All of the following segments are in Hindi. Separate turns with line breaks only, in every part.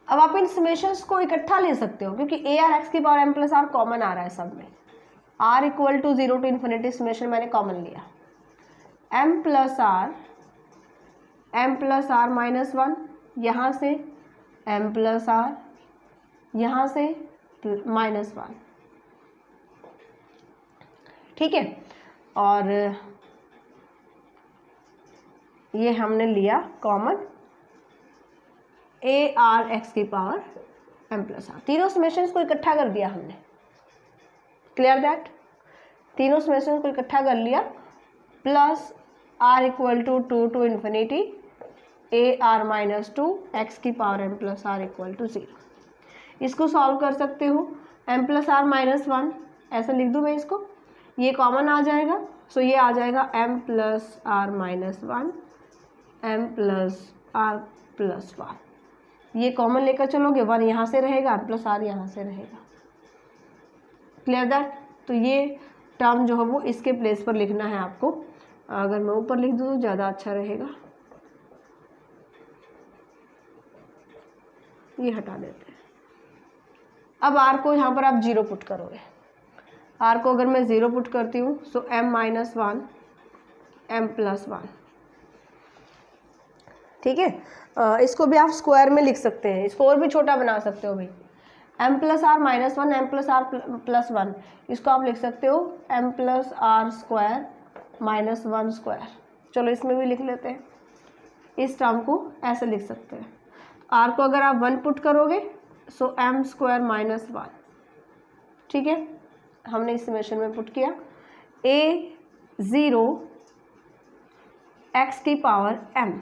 अब आप इन समेशंस को इकट्ठा ले सकते हो क्योंकि ए आर एक्स की power m plus r common आ रहा है सब में। R equal to 0 to infinity summation मैंने कॉमन लिया, एम प्लस आर माइनस 1, यहाँ से एम प्लस आर, यहाँ से माइनस 1, ठीक है। और ये हमने लिया कॉमन ए आर एक्स की पावर एम प्लस आर। तीनों समेशंस को इकट्ठा कर दिया हमने, क्लियर दैट, तीनों समेशंस को इकट्ठा कर लिया, plus r equal to 2 to infinity a r minus 2 x की power m plus r equal to 0। इसको सॉल्व कर सकते हो, एम प्लस आर माइनस 1 ऐसा लिख दूँ मैं इसको, ये कॉमन आ जाएगा, सो ये आ जाएगा m plus r minus 1 m plus r plus 1। ये कॉमन लेकर चलोगे, 1 यहाँ से रहेगा, एम प्लस आर यहाँ से रहेगा, क्लियर दैट। तो ये टर्म जो है वो इसके प्लेस पर लिखना है आपको। अगर मैं ऊपर लिख दूँ तो ज़्यादा अच्छा रहेगा, ये हटा देते हैं। अब आर को यहाँ पर आप 0 पुट करोगे, आर को अगर मैं 0 पुट करती हूँ सो एम माइनस 1 एम प्लस 1, ठीक है। इसको भी आप स्क्वायर में लिख सकते हैं, इसको और भी छोटा बना सकते हो भाई, m plus r minus 1 m plus r plus 1, इसको आप लिख सकते हो m plus r square minus 1 square. चलो इसमें भी लिख लेते हैं, इस टर्म को ऐसे लिख सकते हैं। आर को अगर आप 1 पुट करोगे सो एम स्क्वायर माइनस 1, ठीक है, हमने इस समेशन में पुट किया। ए 0 एक्स की पावर एम,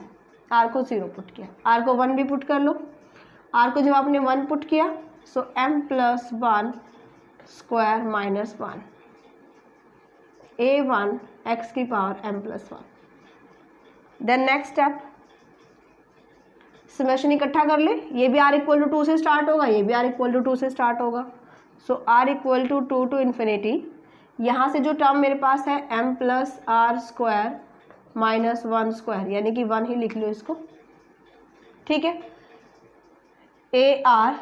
आर को 0 पुट किया, आर को 1 भी पुट कर लो, आर को जब आपने 1 पुट किया so m plus 1 square minus 1 a 1 x की power m plus 1। Then next step, summation इकट्ठा कर ले, ये भी आर इक्वल टू 2 से स्टार्ट होगा, ये भी आर इक्वल टू 2 से स्टार्ट होगा, so r equal to 2 to infinity, यहाँ से जो टर्म मेरे पास है m plus r square minus 1 square, यानी कि 1 ही लिख लो इसको, ठीक है। ए आर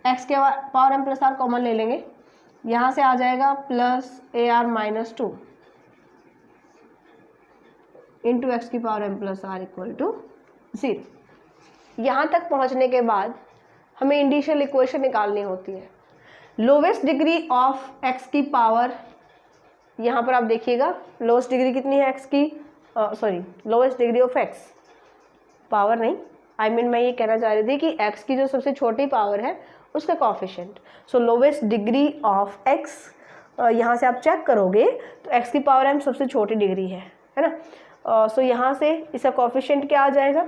एक्स के power m plus r common ले लेंगे, यहाँ से आ जाएगा plus a r minus 2 into x की power m plus r equal to 0। यहाँ तक पहुँचने के बाद हमें इंडिशियल इक्वेशन निकालनी होती है। लोवेस्ट डिग्री ऑफ एक्स की पावर, यहाँ पर आप देखिएगा लोवेस्ट डिग्री कितनी है एक्स की, lowest degree of x, power नहीं, मैं ये कहना चाह रही थी कि एक्स की जो सबसे छोटी पावर है उसका coefficient. So lowest degree of x, यहाँ से आप चेक करोगे तो एक्स की पावर एम सबसे छोटी डिग्री है ना। सो यहाँ से इसका कॉफिशिएंट क्या आ जाएगा,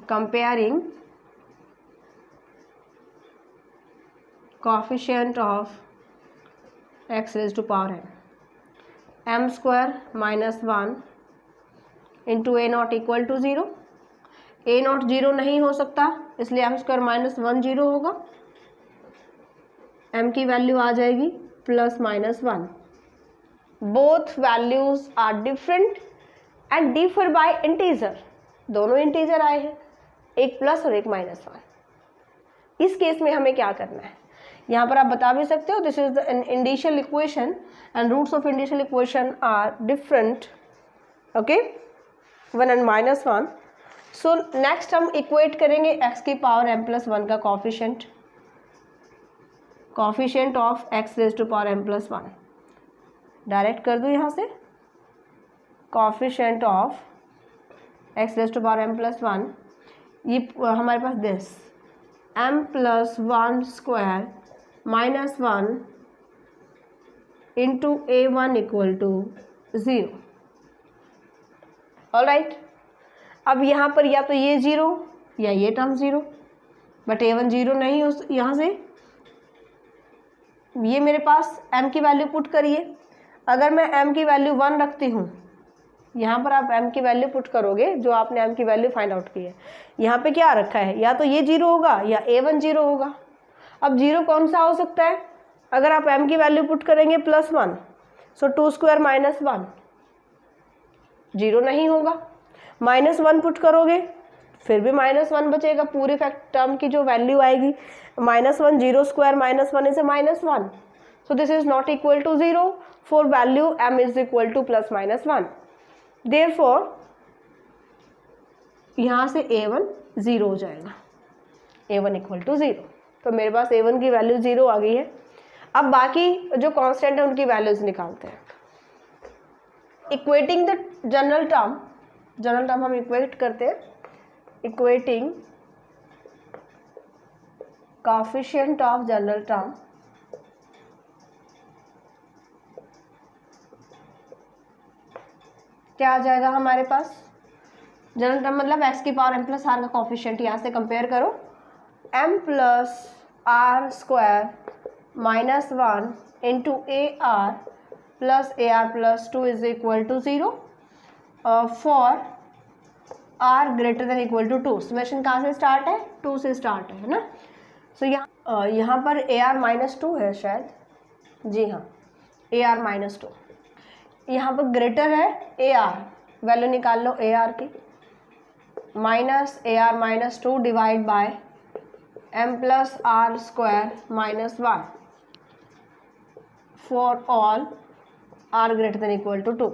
comparing coefficient of x raised to power m square minus 1 into a not equal to 0। A not 0 नहीं हो सकता, इसलिए m स्क्वायर माइनस 1 0 होगा, m की वैल्यू आ जाएगी plus minus 1। Both values are different and differ by integer, दोनों इंटीजर आए हैं, एक प्लस और एक माइनस 1। इस केस में हमें क्या करना है, यहाँ पर आप बता भी सकते हो this is the indicial equation and roots of indicial equation are different, okay, 1 and minus 1। So next हम इक्वेट करेंगे एक्स की पावर एम प्लस 1 का coefficient, coefficient of x raise to power m plus 1, direct कर दूँ यहाँ से, coefficient of x raise to power m plus 1, ये हमारे पास this m plus 1 square minus 1 into a 1 equal to 0। Alright, अब यहाँ पर या तो ये 0 या ये टर्म 0, बट ए 1 0 नहीं हो, यहाँ से ये मेरे पास m की वैल्यू पुट करिए। अगर मैं m की वैल्यू 1 रखती हूँ, यहाँ पर आप m की वैल्यू पुट करोगे जो आपने m की वैल्यू फाइंड आउट की है, यहाँ पे क्या रखा है, या तो ये 0 होगा या a1 0 होगा। अब 0 कौन सा हो सकता है, अगर आप m की वैल्यू पुट करेंगे प्लस 1, सो 2 स्क्वायर माइनस 1 0 नहीं होगा, माइनस 1 पुट करोगे फिर भी -1 बचेगा, पूरी फैक्ट टर्म की जो वैल्यू आएगी -1, 0 square -1 is -1, so this is not equal to 0 for value m is equal to +-1, therefore यहाँ से a1 0 हो जाएगा, a1 इक्वल टू 0। तो मेरे पास a1 की वैल्यू 0 आ गई है। अब बाकी जो कांस्टेंट है उनकी वैल्यूज निकालते हैं। इक्वेटिंग द जनरल टर्म हम इक्वेट करते हैं, equating coefficient of general term क्या आ जाएगा हमारे पास, जनरल टर्म मतलब x की पावर m प्लस आर का कोएफिशिएंट, यहाँ से कंपेयर करो, m plus r square -1 into a r plus a r plus 2 is equal to 0 for r greater than equal to 2। Summation कहाँ से स्टार्ट है, 2 से स्टार्ट है ना। सो यहाँ पर ए आर -2 है शायद, जी हाँ ए आर -2, यहाँ पर ग्रेटर है ए आर, वैल्यू निकाल लो ए आर की, -2 divide by m plus r square -1 for all r greater than equal to 2।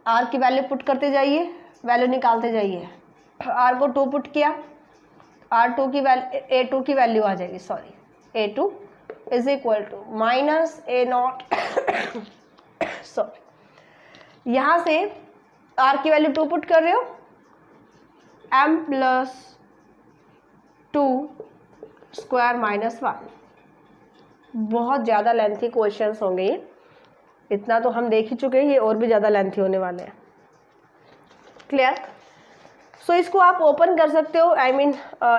r की वैल्यू पुट करते जाइए, वैल्यू निकालते जाइए। r को 2 पुट किया, r2 की वैल्यू a2 की वैल्यू आ जाएगी, sorry a2 is equal to -a0 sorry, यहाँ से r की वैल्यू 2 पुट कर रहे हो, m प्लस 2 स्क्वायर -1। बहुत ज़्यादा लेंथी क्वेश्चंस होंगे ये, इतना तो हम देख ही चुके हैं, ये और भी ज़्यादा लेंथी होने वाले हैं। क्लियर। सो इसको आप ओपन कर सकते हो, आई मीन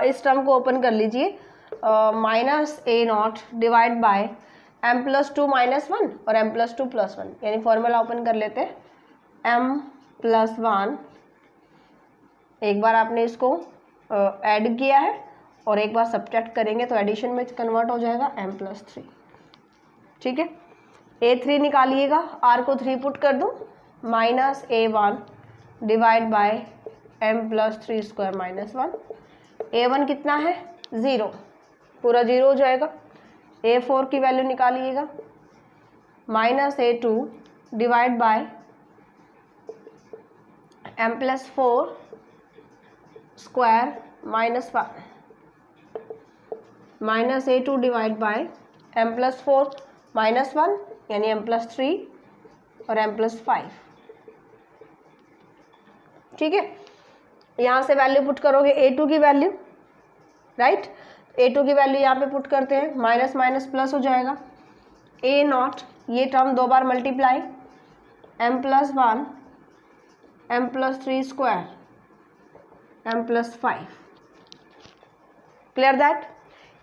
इस टर्म को ओपन कर लीजिए, -a0 divide by m plus 2 -1 और m प्लस 2 +1, यानी फॉर्मूला ओपन कर लेते हैं, m प्लस 1, एक बार आपने इसको ऐड किया है और एक बार सब्ट्रैक्ट करेंगे तो एडिशन में कन्वर्ट हो जाएगा m प्लस 3, ठीक है। a3 निकालिएगा, r को 3 पुट कर दूँ, -a1 divide by m plus 3 square -1, a1 कितना है 0, पूरा 0 हो जाएगा। a4 की वैल्यू निकालिएगा, -a2 divide by m plus 4 square -1, -a2 divide by m plus 4 -1 यानी m प्लस 3 और m प्लस 5, ठीक है। यहाँ से वैल्यू पुट करोगे a2 की वैल्यू, राइट, a2 की वैल्यू यहाँ पे पुट करते हैं, माइनस माइनस प्लस हो जाएगा, a0 ये term 2 bar multiply, m plus 1 m plus 3 square m plus 5, clear that.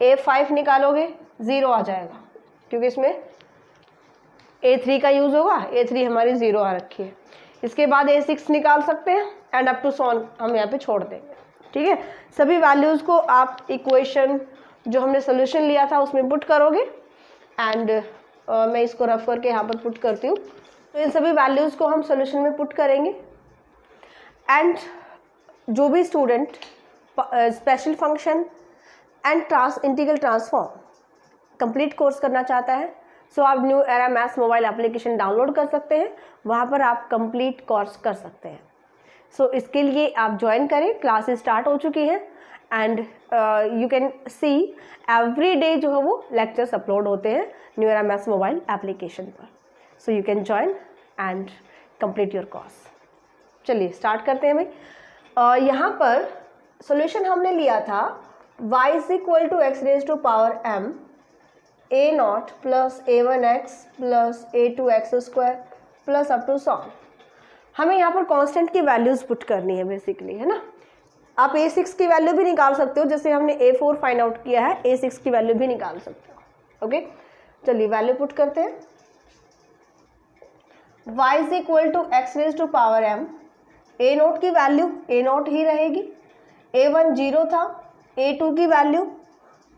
a5 निकालोगे 0 आ जाएगा, क्योंकि इसमें a3 का यूज़ होगा, a3 हमारी 0 आ रखी है। इसके बाद a6 निकाल सकते हैं एंड अप टू सॉन हम यहाँ पे छोड़ देंगे, ठीक है। सभी वैल्यूज़ को आप इक्वेशन जो हमने सोल्यूशन लिया था उसमें पुट करोगे एंड मैं इसको रफ करके यहाँ पर पुट करती हूँ। तो इन सभी वैल्यूज़ को हम सोल्यूशन में पुट करेंगे एंड जो भी student special function and integral transform complete course करना चाहता है, सो आप new Era Maths mobile application download कर सकते हैं, वहाँ पर आप कंप्लीट कोर्स कर सकते हैं। सो इसके लिए आप ज्वाइन करें, क्लासेस स्टार्ट हो चुकी हैं and you can see every day जो है वो लेक्चर्स अपलोड होते हैं New Era Maths mobile application पर। So you can join and complete your course. चलिए स्टार्ट करते हैं भाई। यहाँ पर सॉल्यूशन हमने लिया था y is equal to x raise to power m a0 plus a1x plus a2x square plus up to so on. हमें यहाँ पर कांस्टेंट की वैल्यूज़ पुट करनी है बेसिकली, है ना। आप a6 की वैल्यू भी निकाल सकते हो, जैसे हमने a4 फाइंड आउट किया है, a6 की वैल्यू भी निकाल सकते हो। ओके चलिए वैल्यू पुट करते हैं। y is equal to x raise to power m, a0 की वैल्यू a0 ही रहेगी, a1 0 था, a2 की वैल्यू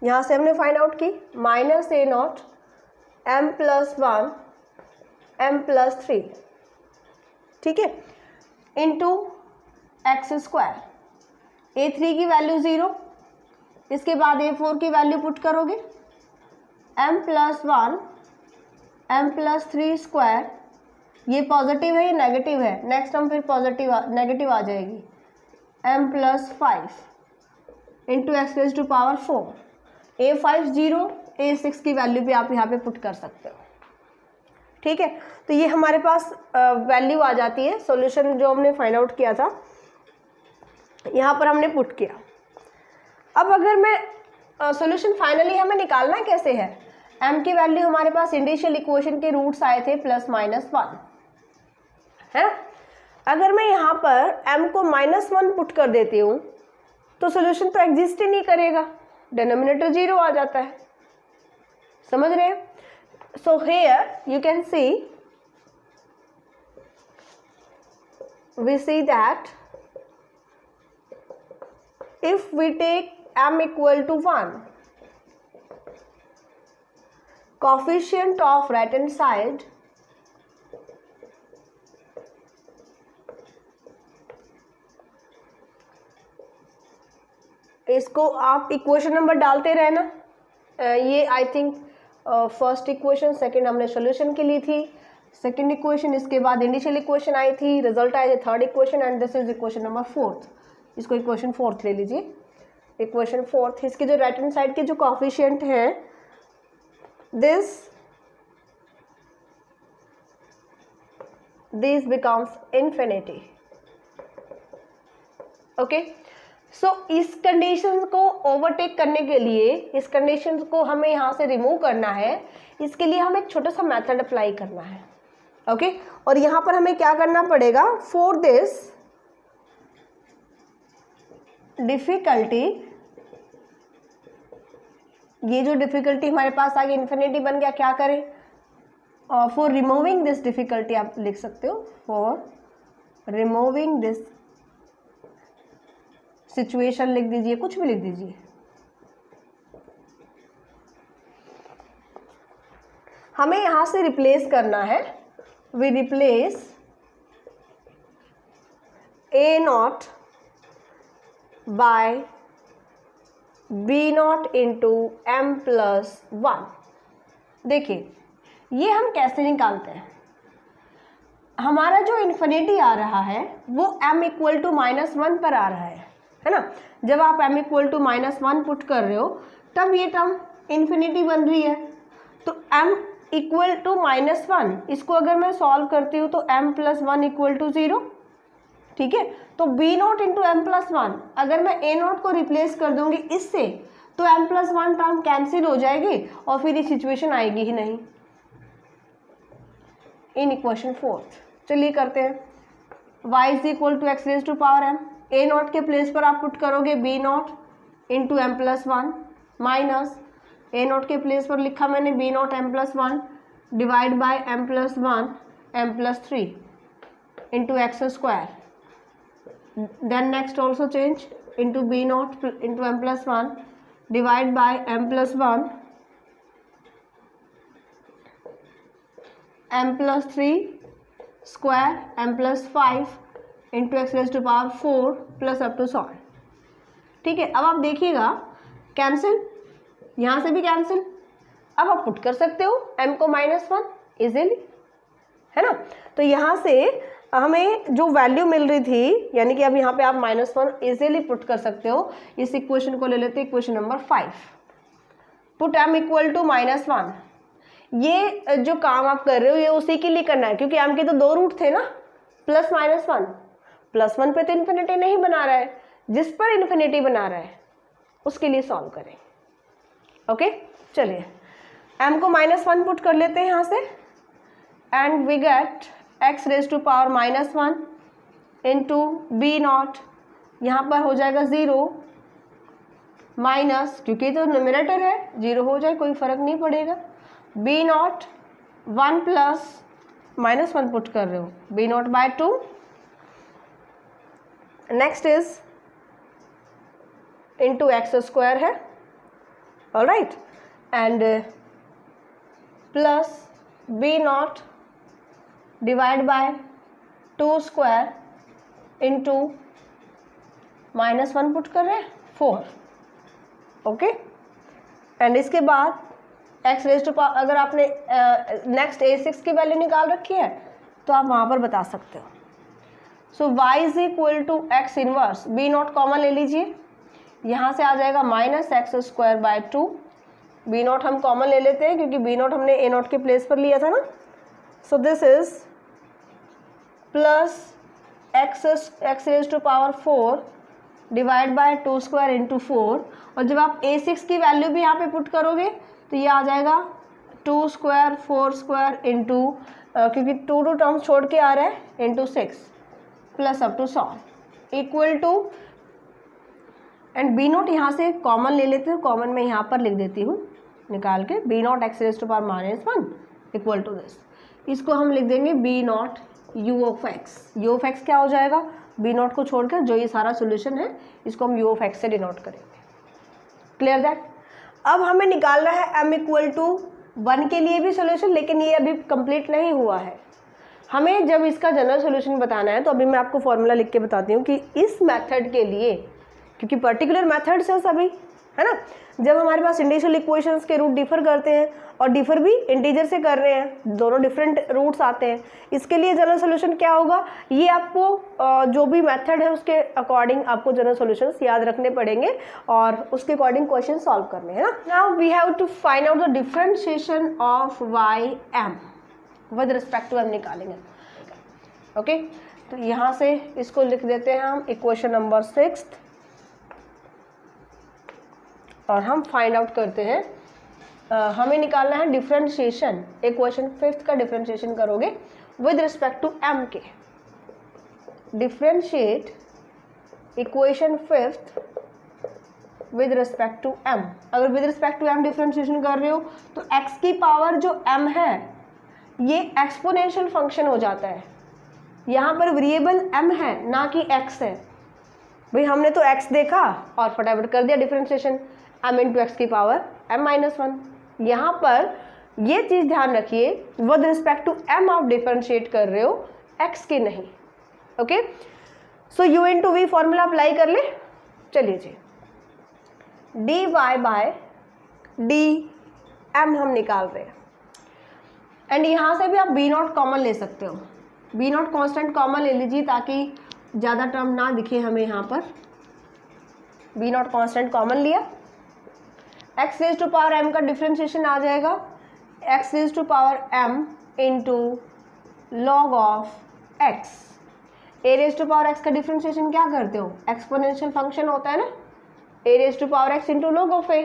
यहाँ से हमने फाइंड आउट की minus a0 m plus 1 m plus 3, ठीक है, इंटू एक्स स्क्वायर। A3 की वैल्यू 0, इसके बाद A4 की वैल्यू पुट करोगे m+1 m+3 स्क्वायर, ये पॉजिटिव है ये नेगेटिव है, नेक्स्ट हम फिर पॉजिटिव नेगेटिव आ जाएगी, m+5 into x raise to power 4, A5 0, A6 की वैल्यू भी आप यहाँ पे पुट कर सकते हो। ठीक है, तो ये हमारे पास वैल्यू आ जाती है, सॉल्यूशन जो हमने फाइंड आउट किया था यहाँ पर हमने पुट किया। अब अगर मैं सॉल्यूशन फाइनली हमें निकालना कैसे है, m की वैल्यू हमारे पास इंडिशियल इक्वेशन के रूट्स आए थे +-1 है। अगर मैं यहाँ पर m को -1 पुट कर देती हूँ तो सॉल्यूशन तो एग्जिस्ट ही नहीं करेगा, डिनोमिनेटर 0 आ जाता है, समझ रहे हैं। So here you can see, we see that if we take m equal to 1, coefficient of right hand side इसको आप इक्वेशन नंबर डालते रहना। ये I think first equation, second हमने सॉल्यूशन के लिए थी, सेकंड इक्वेशन, इसके बाद इनिशियल इक्वेशन आई थी, रिजल्ट आए थे third equation, and this is equation number 4th। इसको इक्वेशन 4th ले लीजिए, इक्वेशन 4th। इसकी जो राइट हैंड साइड के जो कोएफिशिएंट हैं, दिस बिकम्स इन्फिनिटी। ओके, सो इस कंडीशन को ओवरटेक करने के लिए, इस कंडीशन को हमें यहाँ से रिमूव करना है, इसके लिए हमें एक छोटा सा मेथड अप्लाई करना है। ओके, और यहाँ पर हमें क्या करना पड़ेगा, फॉर दिस डिफिकल्टी, ये जो डिफिकल्टी हमारे पास आगे इन्फिनिटी बन गया, क्या करें, फॉर रिमूविंग दिस डिफिकल्टी आप लिख सकते हो, फॉर रिमूविंग दिस सिचुएशन लिख दीजिए, कुछ भी लिख दीजिए। हमें यहां से रिप्लेस करना है, we replace A0 bye B0 into m+1। देखिए ये हम कैसे निकालते हैं, हमारा जो इन्फिनिटी आ रहा है वो m इक्वल टू -1 पर आ रहा है ना। जब आप m इक्वल टू -1 पुट कर रहे हो तब ये टर्म इन्फिनिटी बन रही है, तो m इक्वल टू -1, इसको अगर मैं सॉल्व करती हूँ तो m+1 इक्वल टू 0। ठीक है, तो B0 इंटू m+1, अगर मैं A0 को रिप्लेस कर दूंगी इससे तो m+1 टर्म कैंसिल हो जाएगी और फिर ये सिचुएशन आएगी ही नहीं इन इक्वेशन 4th। चलिए करते हैं, y is equal to x raise to power m, A0 के प्लेस पर आप पुट करोगे B0 into m+1 minus A0 के प्लेस पर लिखा मैंने B0 m+1 divide by m+1 m+3 into x square, then next also change into B0 into m+1 divide by m+1 m+3 square m+5 into x raised to power 4 plus up to solve। ठीक है, अब आप देखिएगा कैंसिल, यहाँ से भी कैंसिल। अब आप पुट कर सकते हो m को -1 इजीली, है ना। तो यहाँ से हमें जो वैल्यू मिल रही थी, यानी कि अब यहाँ पे आप -1 इजीली पुट कर सकते हो। इस इक्वेशन को ले लेते हैं, equation number 5, put m equal to -1। ये जो काम आप कर रहे हो ये उसी के लिए करना है, क्योंकि m के तो 2 रूट थे ना, +-1, +1 पे तो इन्फिनिटी नहीं बना रहा है, जिस पर इन्फिनिटी बना रहा है उसके लिए सॉल्व करें। ओके, चलिए m को -1 पुट कर लेते हैं यहाँ से, and we get x raise to power -1 into B0, यहाँ पर हो जाएगा 0 माइनस, क्योंकि तो न्यूमरेटर है 0 हो जाए कोई फर्क नहीं पड़ेगा, B0 1 प्लस -1 पुट कर रहे हो B0 by 2, next is into x square है, all, and plus B0 divide by 2 square into -1 put कर रहे हैं 4, ओके। एंड इसके बाद x रेज टू पावर, अगर आपने नेक्स्ट a6 की वैल्यू निकाल रखी है तो आप वहाँ पर बता सकते हो। So y is equal to X inverse, B naught common ले लीजिए, यहाँ से आ जाएगा -x²/2। बी नॉट हम कॉमन ले लेते हैं क्योंकि बी नॉट हमने a नॉट के प्लेस पर लिया था ना। So this is plus x raise to power 4 divide by 2² into 4, और जब आप a6 की वैल्यू भी यहाँ पे पुट करोगे तो ये आ जाएगा 2² 4² इंटू, क्योंकि 2 टर्म्स छोड़ के आ रहा है, into 6 plus up to solve equal to, and B naught यहाँ से कॉमन ले लेते हैं, कॉमन मैं यहाँ पर लिख देती हूँ निकाल के, B naught X raise to power -1 equal to this, इसको हम लिख देंगे B naught U of X क्या हो जाएगा, बी नॉट को छोड़कर जो ये सारा सोल्यूशन है इसको हम यू ऑफ एक्स से डिनोट करेंगे। Clear that. अब हमें निकालना है m इक्वल टू 1 के लिए भी सोल्यूशन, लेकिन ये अभी कंप्लीट नहीं हुआ है। हमें जब इसका जनरल सोल्यूशन बताना है तो अभी मैं आपको फॉर्मूला लिख के बताती हूँ कि इस मेथड के लिए, क्योंकि पर्टिकुलर मेथड्स हैं सभी, है ना, जब हमारे पास इंडिविजुअल इक्वेशंस के रूट डिफर करते हैं और डिफर भी इंटीजर से कर रहे हैं, दोनों डिफरेंट रूट्स आते हैं, इसके लिए जनरल सोल्यूशन क्या होगा, ये आपको जो भी मेथड है उसके अकॉर्डिंग आपको जनरल सोल्यूशंस याद रखने पड़ेंगे और उसके अकॉर्डिंग क्वेश्चन सॉल्व करने हैं ना। Now we have to find out the differentiation of Y M with respect to M निकालेंगे, ओके। तो यहाँ से इसको लिख देते हैं हम इक्वेशन नंबर 6 और हम फाइंड आउट करते हैं, हमें निकालना है डिफरेंशिएशन, इक्वेशन 5 का डिफरेंशिएशन करोगे विद रिस्पेक्ट टू m के। Differentiate equation 5 with respect to m। अगर with respect to m differentiation कर रहे हो तो x की पावर जो m है ये एक्सपोनेंशियल फंक्शन हो जाता है, यहाँ पर वेरिएबल m है ना कि x है। भाई हमने तो x देखा और फटाफट कर दिया डिफरेंशिएशन, m इंटू एक्स की पावर m-1। यहाँ पर ये चीज़ ध्यान रखिए विद रिस्पेक्ट टू m आप डिफरेंशिएट कर रहे हो, x के नहीं, okay. So u into V formula apply कर ले, चलिए जी, dy बाय dm हम निकाल रहे हैं, एंड यहाँ से भी आप बी नॉट कॉमन ले सकते हो, बी नॉट कॉन्स्टेंट कॉमन ले लीजिए ताकि ज़्यादा टर्म ना दिखे हमें यहाँ पर। बी नॉट कॉन्स्टेंट कॉमन लिया, x raise to power m का डिफरेंशिएशन आ जाएगा x raise to power m into log of x। A raise to power x का डिफरेंशिएशन क्या करते हो, एक्सपोनेंशियल फंक्शन होता है ना, a raise to power x into log of a,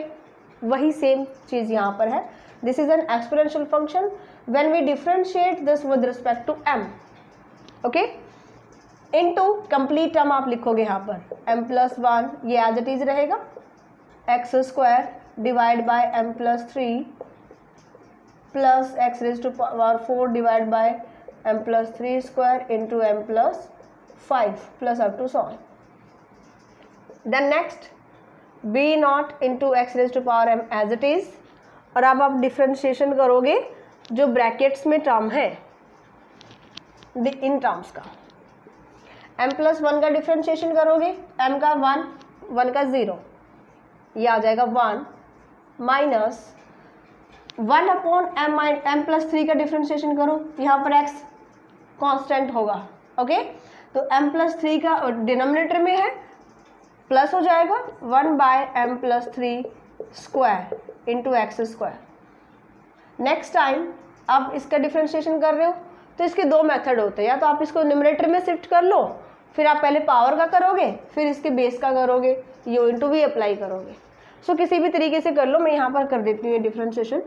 वही सेम चीज़ यहाँ पर है। This is an exponential function when we differentiate this with respect to m, okay. Into complete term आप लिखोगे यहाँ पर m+1, ये एज इट इज रहेगा, x² divide by m+3 plus x raise to power 4 divide by m+3² into m+5 plus up to solve. Then next B naught into x raise to power m as it is, और अब आप डिफ्रेंशिएशन करोगे जो ब्रैकेट्स में टर्म है इन टर्म्स का, m+1 का डिफ्रेंशिएशन करोगे, m का 1 का 0, ये आ जाएगा 1 माइनस 1 अपॉन m+3 का डिफ्रेंशिएशन करो, यहाँ पर x कांस्टेंट होगा, ओके। तो m+3 का डिनोमिनेटर में है, प्लस हो जाएगा 1 bye m+3² into x²। Next time आप इसका डिफ्रेंशिएशन कर रहे हो तो इसके दो मेथड होते हैं, या तो आप इसको न्यूमरेटर में शिफ्ट कर लो, फिर आप पहले पावर का करोगे फिर इसके बेस का करोगे, यू इंटू वी अप्लाई करोगे। सो किसी भी तरीके से कर लो, मैं यहाँ पर कर देती हूँ डिफ्रेंशिएशन,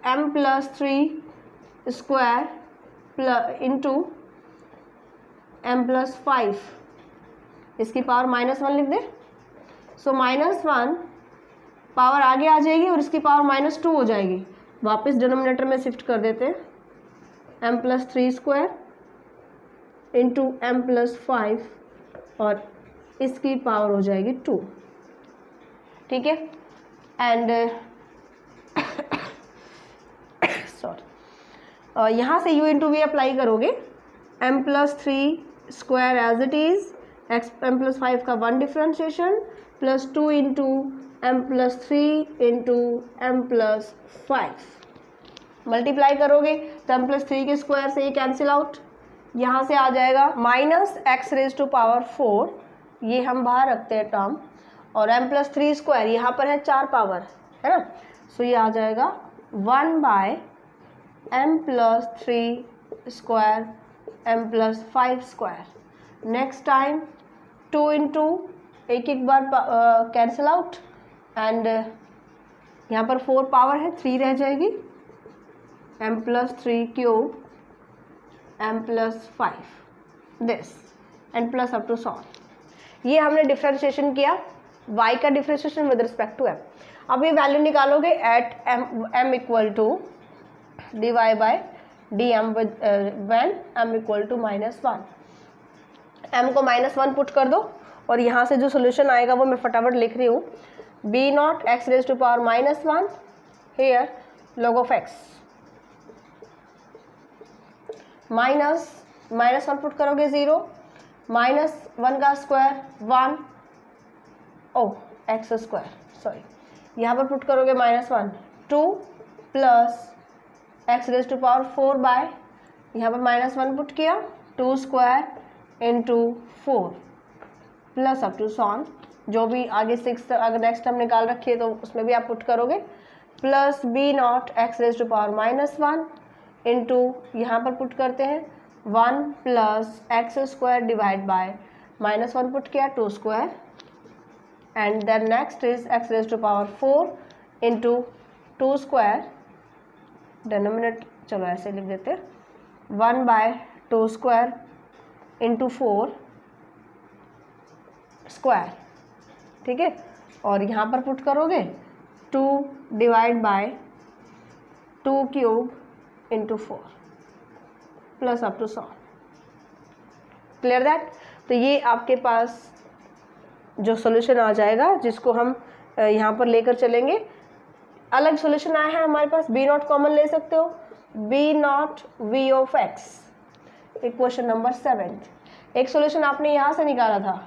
m+3² इंटू m+5, इसकी पावर -1 लिख दे। सो -1 पावर आगे आ जाएगी और इसकी पावर -2 हो जाएगी, वापस डिनोमिनेटर में शिफ्ट कर देते हैं, m+3² इंटू m+5 और इसकी पावर हो जाएगी 2, ठीक है। एंड सॉरी यहाँ से u इंटू वी अप्लाई करोगे, m+3² as it is M plus 5 का 1 differentiation plus 2 into M plus 3 into M plus 5 multiply करोगे तो एम प्लस 3 के स्क्वायर से ये कैंसिल आउट, यहाँ से आ जाएगा minus X raise to power 4, ये हम बाहर रखते हैं टर्म, और एम प्लस 3 स्क्वायर यहाँ पर है 4 पावर, है ना, सो ये आ जाएगा 1 by M plus 3 square M plus 5 square. Next time 2 into एक एक बार कैंसिल आउट, एंड यहाँ पर 4 पावर है, 3 रह जाएगी, M plus 3 cube M plus 5 this and plus up to solve. ये हमने डिफ्रेंशिएशन किया y का differentiation with respect to m। अब ये वैल्यू निकालोगे at m equal to dy by dm with when m equal to -1। m को -1 पुट कर दो और यहाँ से जो सोल्यूशन आएगा वो मैं फटाफट लिख रही हूँ, b naught X raise to power -1 here log of x -1 put करोगे 0, -1 का square 1, oh X square sorry, यहाँ पर पुट करोगे -1 2 plus x raise to power 4 by, यहाँ पर -1 पुट किया 2 square into 4 plus up to so on, जो भी आगे 6 अगर नेक्स्ट टर्म निकाल रखी है तो उसमें भी आप पुट करोगे, plus B naught X raise to power -1 into यहाँ पर पुट करते हैं 1 plus X square divide by -1 put किया 2 square, and then next is x raised to power 4 into 2 square, denominator चलो ऐसे लिख देते हैं 1 बाय 2 स्क्वायर इंटू 4 स्क्वायर, ठीक है, और यहाँ पर पुट करोगे 2 divide by 2 cube into 4 plus up to 100। Clear that? तो ये आपके पास जो सॉल्यूशन आ जाएगा जिसको हम यहाँ पर लेकर चलेंगे। अलग सॉल्यूशन आया है हमारे पास, बी नॉट कॉमन ले सकते हो, B naught V of X, equation number 7। एक सॉल्यूशन आपने यहाँ से निकाला था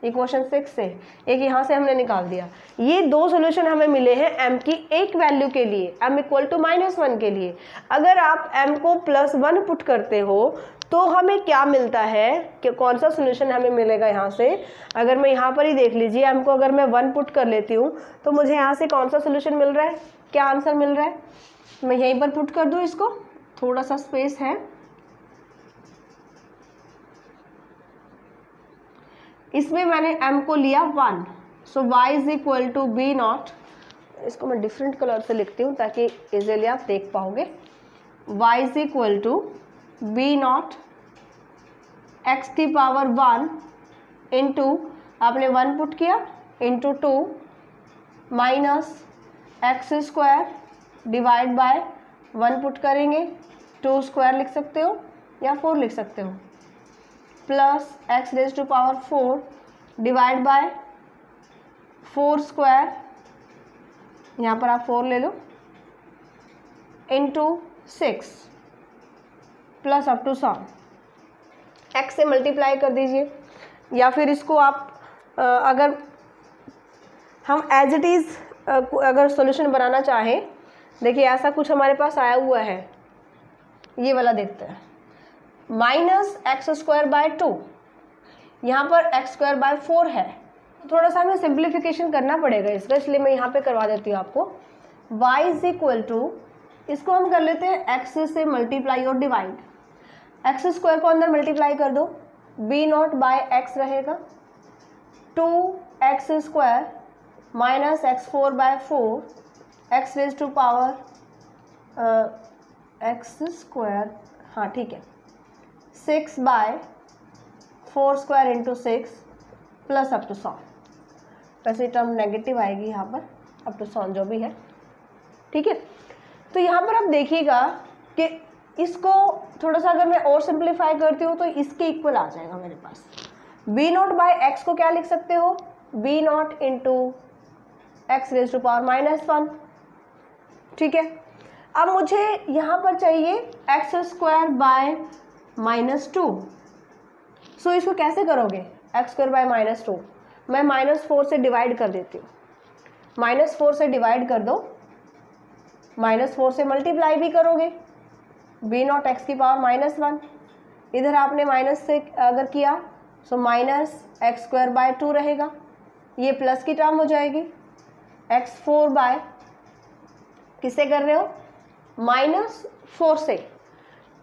इक्वेशन 6 से, एक यहाँ से हमने निकाल दिया। ये 2 सॉल्यूशन हमें मिले हैं m की एक वैल्यू के लिए, m इक्वल टू -1 के लिए। अगर आप m को +1 पुट करते हो तो हमें क्या मिलता है, कि कौन सा सॉल्यूशन हमें मिलेगा यहाँ से। अगर मैं यहाँ पर ही देख लीजिए, m को अगर मैं 1 पुट कर लेती हूँ तो मुझे यहाँ से कौन सा सॉल्यूशन मिल रहा है, क्या आंसर मिल रहा है। मैं यहीं पर पुट कर दूँ इसको, थोड़ा सा स्पेस है, इसमें मैंने m को लिया 1, so y is equal to B naught, इसको मैं डिफरेंट कलर से लिखती हूँ ताकि इजीली आप देख पाओगे, y is equal to B naught x की पावर 1 इंटू आपने 1 पुट किया into 2 minus x square divide by 1 put करेंगे 2 स्क्वायर लिख सकते हो या 4 लिख सकते हो, plus x raise to power 4 divide by 4 square, यहाँ पर आप 4 ले लो, into 6 plus up to sum, x से मल्टीप्लाई कर दीजिए, या फिर इसको आप अगर हम एज इट इज़ अगर सॉल्यूशन बनाना चाहें, देखिए ऐसा कुछ हमारे पास आया हुआ है, ये वाला देखते हैं, माइनस एक्स स्क्वायर बाय 2, यहाँ पर एक्स स्क्वायर बाय 4 है, थोड़ा सा हमें सिंप्लीफिकेशन करना पड़ेगा इसका, इसलिए मैं यहाँ पे करवा देती हूँ आपको। y इज इक्वल टू, इसको हम कर लेते हैं एक्स से मल्टीप्लाई और डिवाइड, एक्स स्क्वायर को अंदर मल्टीप्लाई कर दो, बी नॉट बाय एक्स रहेगा, 2x square minus x4 by 4, X raise to power X square, हाँ ठीक है, 6 बाय 4 square into 6 plus up to 100, वैसे टर्म नेगेटिव आएगी यहाँ पर, अप टू 100 जो भी है, ठीक है। तो यहाँ पर आप देखिएगा कि इसको थोड़ा सा अगर मैं और सिंप्लीफाई करती हूँ तो इसके इक्वल आ जाएगा मेरे पास। बी नॉट बाय एक्स को क्या लिख सकते हो, B naught into x raise to power -1, ठीक है। अब मुझे यहाँ पर चाहिए एक्स स्क्वायर बाय -2, सो इसको कैसे करोगे, एक्स स्क्वायर बाय -2, मैं -4 से डिवाइड कर देती हूँ, -4 से डिवाइड कर दो, -4 से मल्टीप्लाई भी करोगे, b0 x की पावर -1, इधर आपने माइनस से अगर किया सो -x² रहेगा, ये प्लस की टर्म हो जाएगी, x4 बाय किससे कर रहे हो, -4 से,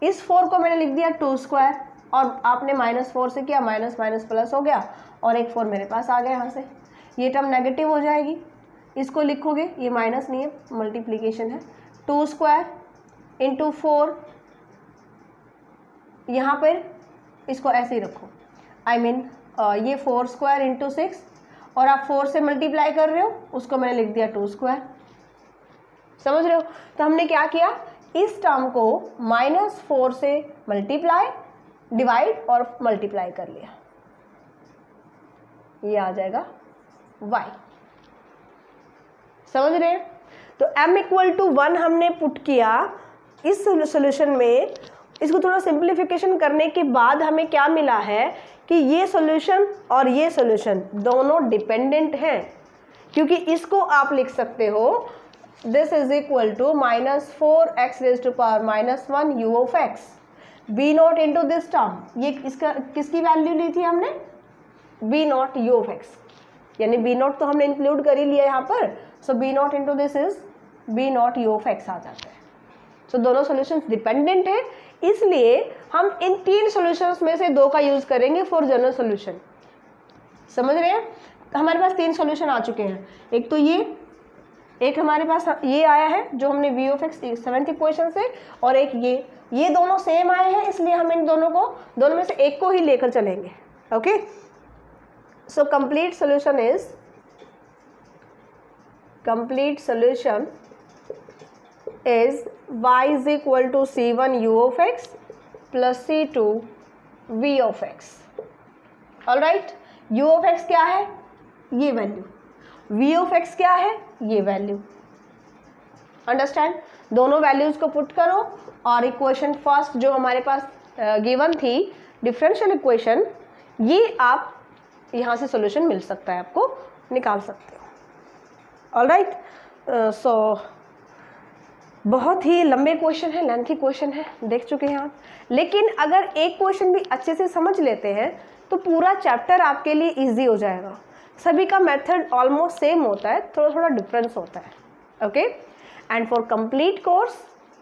इस 4 को मैंने लिख दिया 2² और आपने -4 से किया, माइनस माइनस प्लस हो गया और एक 4 मेरे पास आ गया यहाँ से, ये टर्म नेगेटिव हो जाएगी, इसको लिखोगे, ये माइनस नहीं है मल्टीप्लिकेशन है, 2² इंटू 4, यहाँ पर इसको ऐसे ही रखो, I mean, ये 4² इंटू 6 और आप 4 से मल्टीप्लाई कर रहे हो, उसको मैंने लिख दिया 2², समझ रहे हो। तो हमने क्या किया, इस टर्म को -4 से मल्टीप्लाई, डिवाइड और मल्टीप्लाई कर लिया, ये आ जाएगा y, समझ रहे हैं। तो m = 1 हमने पुट किया इस सॉल्यूशन में, इसको थोड़ा सिंप्लीफिकेशन करने के बाद हमें क्या मिला है कि ये सॉल्यूशन और ये सॉल्यूशन दोनों डिपेंडेंट हैं, क्योंकि इसको आप लिख सकते हो this is equal to -4x⁻1 u of x, b0 into this term, ये इसका किसकी वैल्यू ली थी हमने, b0 u ऑफ x, यानी b0 तो हमने इंक्लूड कर ही लिया यहाँ पर, सो b0 into this is b0 u of x आ जाता है। सो दोनों सॉल्यूशंस डिपेंडेंट है, इसलिए हम इन 3 सॉल्यूशंस में से 2 का यूज करेंगे फॉर जनरल सॉल्यूशन, समझ रहे हैं। हमारे पास 3 सॉल्यूशन आ चुके हैं, एक तो ये, एक हमारे पास ये आया है जो हमने v of x 7th equation से, और एक ये दोनों सेम आए हैं, इसलिए हम इन दोनों में से एक को ही लेकर चलेंगे। Okay, so complete solution is y is equal to c1 u of x plus c2 v of x। All right, u of x क्या है, ये वैल्यू, v of x क्या है, ये वैल्यू, अंडरस्टैंड। दोनों वैल्यूज को पुट करो और इक्वेशन फर्स्ट जो हमारे पास गिवन थी डिफरेंशियल इक्वेशन, ये आप यहाँ से सॉल्यूशन मिल सकता है, आपको निकाल सकते हो। ऑल राइट, सो बहुत ही लंबे क्वेश्चन है, लेंथी क्वेश्चन है, देख चुके हैं आप, लेकिन अगर एक क्वेश्चन भी अच्छे से समझ लेते हैं तो पूरा चैप्टर आपके लिए इजी हो जाएगा। सभी का मेथड ऑलमोस्ट सेम होता है, थोड़ा थोड़ा डिफरेंस होता है। Okay, and for complete course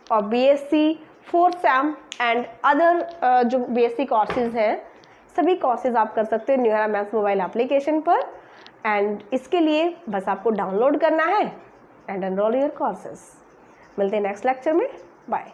और BSc 4th same and other जो BSc कोर्सेज हैं, सभी कोर्सेज आप कर सकते हैं न्यूयरा मैथ्स मोबाइल एप्लीकेशन पर, एंड इसके लिए बस आपको डाउनलोड करना है एंड एनरोल योर कोर्सेज। मिलते हैं नेक्स्ट लेक्चर में, बाय।